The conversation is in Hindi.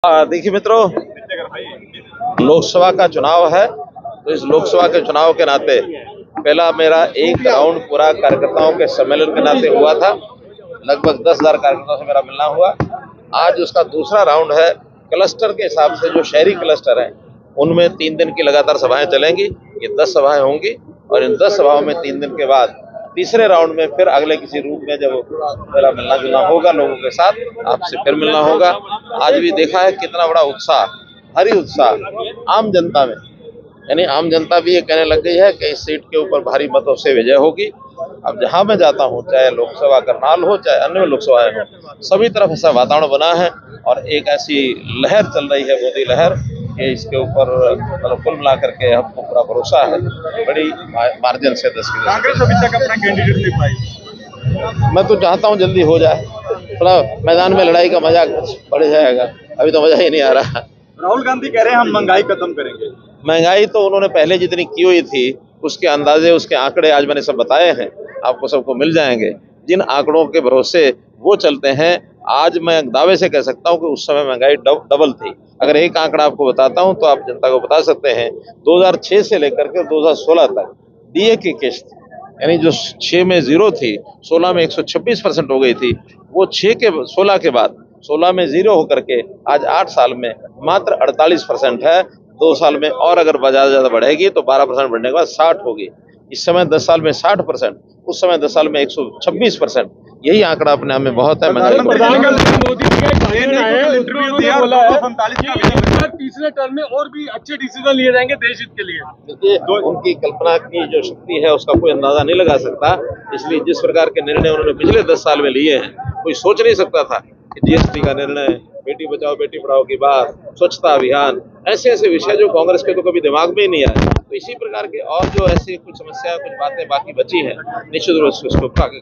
देखिए मित्रों, लोकसभा का चुनाव है तो इस लोकसभा के चुनाव के नाते पहला मेरा एक राउंड पूरा कार्यकर्ताओं के सम्मेलन के नाते हुआ था। लगभग 10,000 कार्यकर्ताओं से मेरा मिलना हुआ। आज उसका दूसरा राउंड है। क्लस्टर के हिसाब से जो शहरी क्लस्टर हैं उनमें 3 दिन की लगातार सभाएं चलेंगी। ये 10 सभाएं होंगी और इन 10 सभाओं में 3 दिन के बाद तीसरे राउंड में फिर अगले किसी रूप में जब मेरा मिलना जुलना होगा लोगों के साथ, आपसे फिर मिलना होगा। आज भी देखा है कितना बड़ा उत्साह, भारी उत्साह आम जनता में, यानी आम जनता भी ये कहने लग गई है कि इस सीट के ऊपर भारी मतों से विजय होगी। अब जहां मैं जाता हूं, चाहे लोकसभा करनाल हो चाहे अन्य लोकसभाएं हो, सभी तरफ ऐसा वातावरण बना है और एक ऐसी लहर चल रही है, मोदी लहर, कि इसके ऊपर मतलब कुल मिलाकर के हमको पूरा भरोसा है बड़ी मार्जिन से 10 की। कांग्रेस अभी तक अपना कैंडिडेट नहीं पाई। मैं तो चाहता हूं जल्दी हो जाए, थोड़ा मैदान में लड़ाई का मजा बढ़ जाएगा। अभी तो मजा ही नहीं आ रहा। राहुल गांधी कह रहे हैं हम महंगाई खत्म करेंगे। महंगाई तो उन्होंने पहले जितनी की हुई थी उसके अंदाजे, उसके आंकड़े आज मैंने सब बताए हैं, आपको सबको मिल जाएंगे। जिन आंकड़ों के भरोसे वो चलते हैं, आज मैं दावे से कह सकता हूं कि उस समय महंगाई डबल थी। अगर एक आंकड़ा आपको बताता हूं तो आप जनता को बता सकते हैं, 2006 से लेकर के 2016 तक डीए की किस्त, यानी जो 6 में 0 थी, 16 में 126% हो गई थी, वो 16 के बाद 16 में 0 होकर के आज 8 साल में मात्र 48% है। 2 साल में और अगर बाजार ज्यादा बढ़ेगी तो 12% बढ़ने के बाद 60 होगी। इस समय 10 साल में 60%, उस समय 10 साल में 126%। यही आंकड़ा अपने आप में बहुत है। तीसरे टर्म में और भी अच्छे डिसीजन लिए जाएंगे देश हित के लिए। देखिए, उनकी कल्पना की जो शक्ति है उसका कोई अंदाजा नहीं लगा सकता। इसलिए जिस प्रकार के निर्णय उन्होंने पिछले 10 साल में लिए हैं, कोई सोच नहीं सकता था कि जीएसटी का निर्णय, बेटी बचाओ बेटी पढ़ाओ की बात, स्वच्छता अभियान, ऐसे ऐसे विषय जो कांग्रेस के तो कभी दिमाग में ही नहीं आए। तो इसी प्रकार के और जो ऐसी कुछ समस्या, कुछ बातें बाकी बची हैं, निश्चित रूप से उसको उठा के